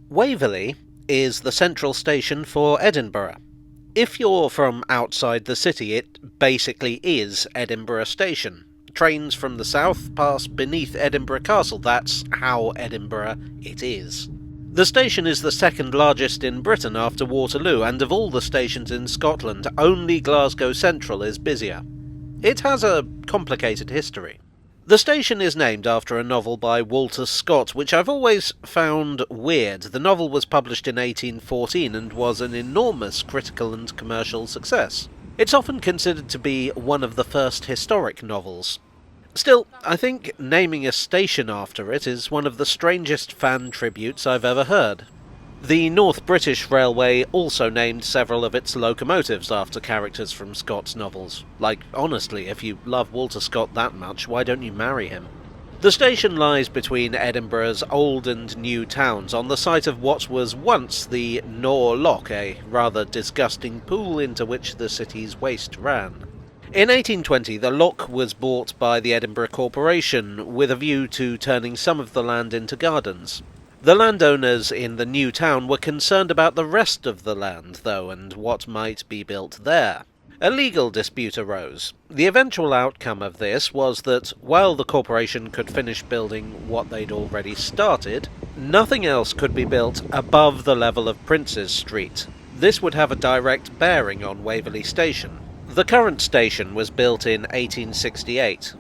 Waverley is the central station for Edinburgh. If you're from outside the city, it basically is Edinburgh Station. Trains from the south pass beneath Edinburgh Castle. That's how Edinburgh it is. The station is the second largest in Britain after Waterloo, and of all the stations in Scotland, only Glasgow Central is busier. It has a complicated history. The station is named after a novel by Walter Scott, which I've always found weird. The novel was published in 1814 and was an enormous critical and commercial success. It's often considered to be one of the first historic novels. Still, I think naming a station after it is one of the strangest fan tributes I've ever heard. The North British Railway also named several of its locomotives after characters from Scott's novels. Like, honestly, if you love Walter Scott that much, why don't you marry him? The station lies between Edinburgh's old and new towns, on the site of what was once the Nor Loch, a rather disgusting pool into which the city's waste ran. In 1820, the loch was bought by the Edinburgh Corporation, with a view to turning some of the land into gardens. The landowners in the new town were concerned about the rest of the land, though, and what might be built there. A legal dispute arose. The eventual outcome of this was that, while the corporation could finish building what they'd already started, nothing else could be built above the level of Princes Street. This would have a direct bearing on Waverley Station. The current station was built in 1868.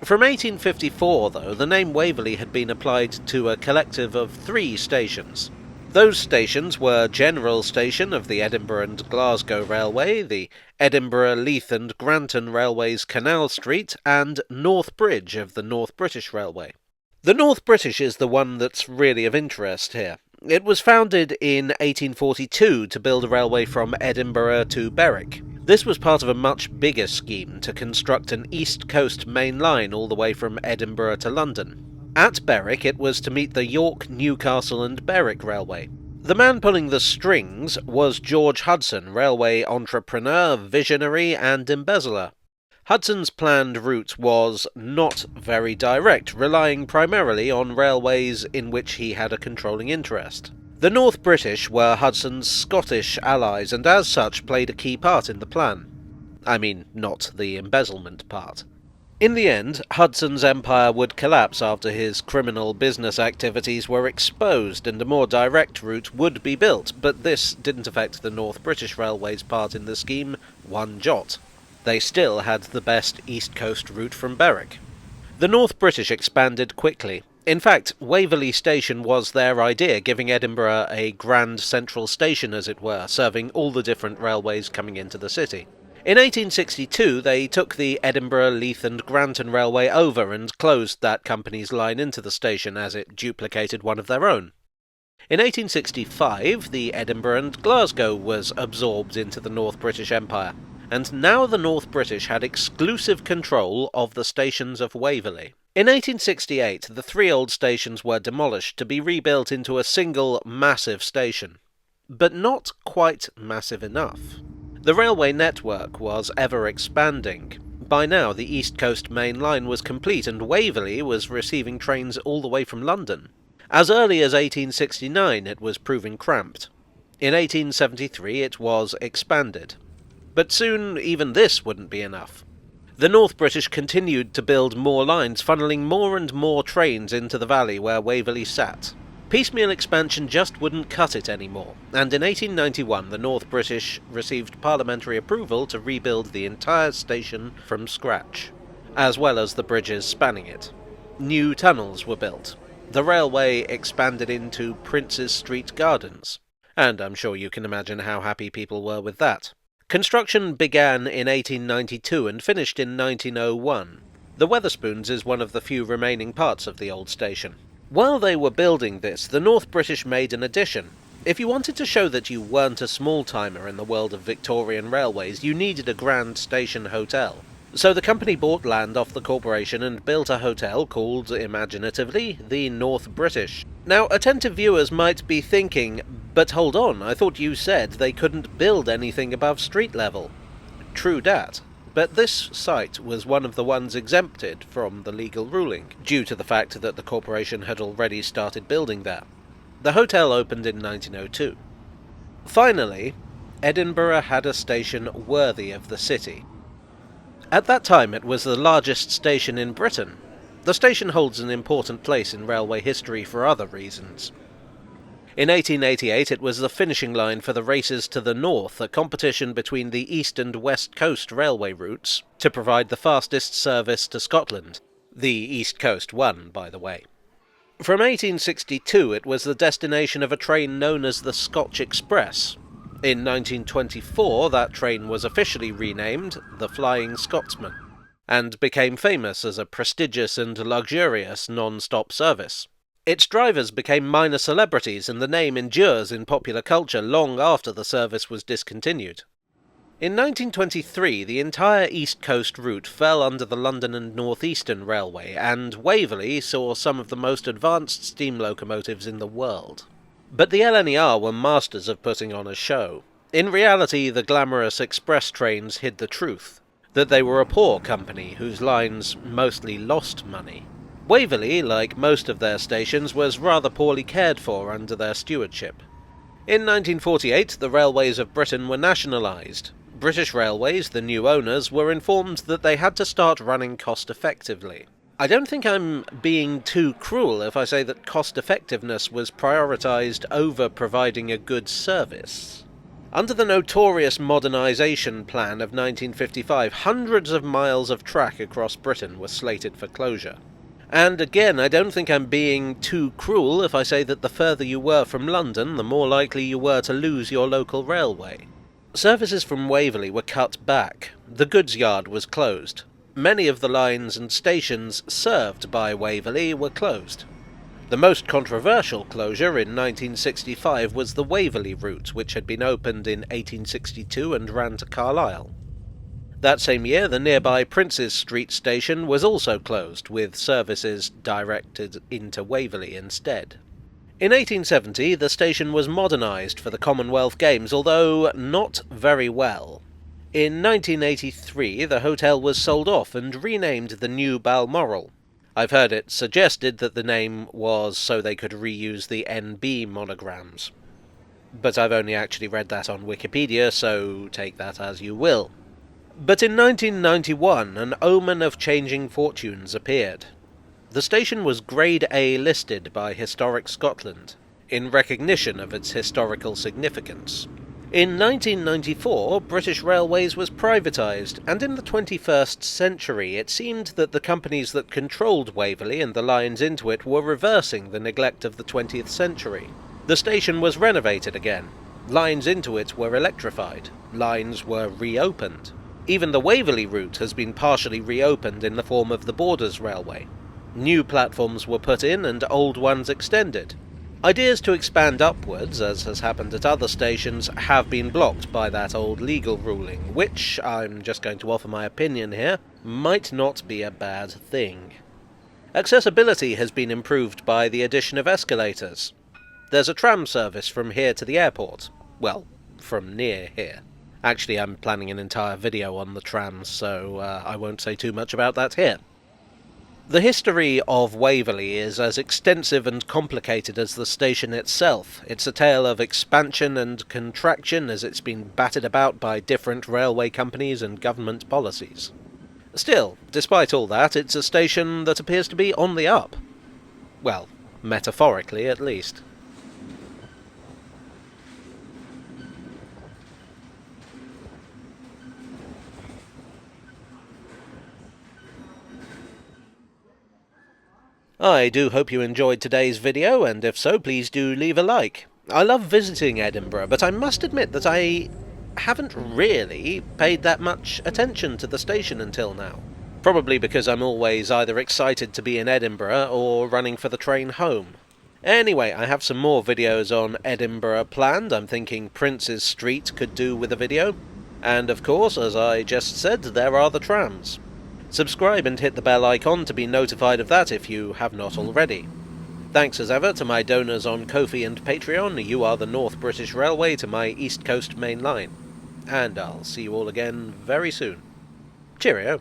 From 1854, though, the name Waverley had been applied to a collective of 3 stations. Those stations were General Station of the Edinburgh and Glasgow Railway, the Edinburgh, Leith and Granton Railway's Canal Street, and North Bridge of the North British Railway. The North British is the one that's really of interest here. It was founded in 1842 to build a railway from Edinburgh to Berwick. This was part of a much bigger scheme to construct an East Coast main line all the way from Edinburgh to London. At Berwick, it was to meet the York, Newcastle and Berwick Railway. The man pulling the strings was George Hudson, railway entrepreneur, visionary and embezzler. Hudson's planned route was not very direct, relying primarily on railways in which he had a controlling interest. The North British were Hudson's Scottish allies, and as such played a key part in the plan. I mean, not the embezzlement part. In the end, Hudson's empire would collapse after his criminal business activities were exposed, and a more direct route would be built, but this didn't affect the North British Railway's part in the scheme one jot. They still had the best East Coast route from Berwick. The North British expanded quickly. In fact, Waverley Station was their idea, giving Edinburgh a grand central station, as it were, serving all the different railways coming into the city. In 1862, they took the Edinburgh, Leith and Granton Railway over and closed that company's line into the station as it duplicated one of their own. In 1865, the Edinburgh and Glasgow was absorbed into the North British Empire, and now the North British had exclusive control of the stations of Waverley. In 1868, the 3 old stations were demolished to be rebuilt into a single massive station. But not quite massive enough. The railway network was ever expanding. By now, the East Coast main line was complete, and Waverley was receiving trains all the way from London. As early as 1869, it was proving cramped. In 1873, it was expanded. But soon, even this wouldn't be enough. The North British continued to build more lines, funneling more and more trains into the valley where Waverley sat. Piecemeal expansion just wouldn't cut it anymore, and in 1891 the North British received parliamentary approval to rebuild the entire station from scratch, as well as the bridges spanning it. New tunnels were built. The railway expanded into Princes Street Gardens, and I'm sure you can imagine how happy people were with that. Construction began in 1892 and finished in 1901. The Wetherspoons is one of the few remaining parts of the old station. While they were building this, the North British made an addition. If you wanted to show that you weren't a small-timer in the world of Victorian railways, you needed a grand station hotel. So the company bought land off the corporation and built a hotel called, imaginatively, the North British. Now, attentive viewers might be thinking, but hold on, I thought you said they couldn't build anything above street level. True dat, but this site was one of the ones exempted from the legal ruling, due to the fact that the corporation had already started building there. The hotel opened in 1902. Finally, Edinburgh had a station worthy of the city. At that time it was the largest station in Britain. The station holds an important place in railway history for other reasons. In 1888 it was the finishing line for the races to the north, a competition between the east and west coast railway routes to provide the fastest service to Scotland. The east coast won, by the way. From 1862 it was the destination of a train known as the Scotch Express. In 1924 that train was officially renamed the Flying Scotsman, and became famous as a prestigious and luxurious non-stop service. Its drivers became minor celebrities, and the name endures in popular culture long after the service was discontinued. In 1923 the entire East Coast route fell under the London and North Eastern Railway, and Waverley saw some of the most advanced steam locomotives in the world. But the LNER were masters of putting on a show. In reality, the glamorous express trains hid the truth, that they were a poor company whose lines mostly lost money. Waverley, like most of their stations, was rather poorly cared for under their stewardship. In 1948, the railways of Britain were nationalised. British Railways, the new owners, were informed that they had to start running cost-effectively. I don't think I'm being too cruel if I say that cost-effectiveness was prioritised over providing a good service. Under the notorious modernisation plan of 1955, hundreds of miles of track across Britain were slated for closure. And again, I don't think I'm being too cruel if I say that the further you were from London, the more likely you were to lose your local railway. Services from Waverley were cut back. The goods yard was closed. Many of the lines and stations served by Waverley were closed. The most controversial closure in 1965 was the Waverley route, which had been opened in 1862 and ran to Carlisle. That same year, the nearby Princes Street station was also closed, with services directed into Waverley instead. In 1870, the station was modernised for the Commonwealth Games, although not very well. In 1983, the hotel was sold off and renamed the New Balmoral. I've heard it suggested that the name was so they could reuse the NB monograms. But I've only actually read that on Wikipedia, so take that as you will. But in 1991, an omen of changing fortunes appeared. The station was Grade A listed by Historic Scotland, in recognition of its historical significance. In 1994, British Railways was privatised, and in the 21st century it seemed that the companies that controlled Waverley and the lines into it were reversing the neglect of the 20th century. The station was renovated again. Lines into it were electrified. Lines were reopened. Even the Waverley route has been partially reopened in the form of the Borders Railway. New platforms were put in and old ones extended. Ideas to expand upwards, as has happened at other stations, have been blocked by that old legal ruling, which, I'm just going to offer my opinion here, might not be a bad thing. Accessibility has been improved by the addition of escalators. There's a tram service from here to the airport. Well, from near here. Actually, I'm planning an entire video on the trams, so I won't say too much about that here. The history of Waverley is as extensive and complicated as the station itself. It's a tale of expansion and contraction as it's been battered about by different railway companies and government policies. Still, despite all that, it's a station that appears to be on the up. Well, metaphorically at least. I do hope you enjoyed today's video, and if so, please do leave a like. I love visiting Edinburgh, but I must admit that I haven't really paid that much attention to the station until now. Probably because I'm always either excited to be in Edinburgh or running for the train home. Anyway, I have some more videos on Edinburgh planned. I'm thinking Princes Street could do with a video. And of course, as I just said, there are the trams. Subscribe and hit the bell icon to be notified of that if you have not already. Thanks as ever to my donors on Ko-fi and Patreon. You are the North British Railway to my East Coast Main Line. And I'll see you all again very soon. Cheerio.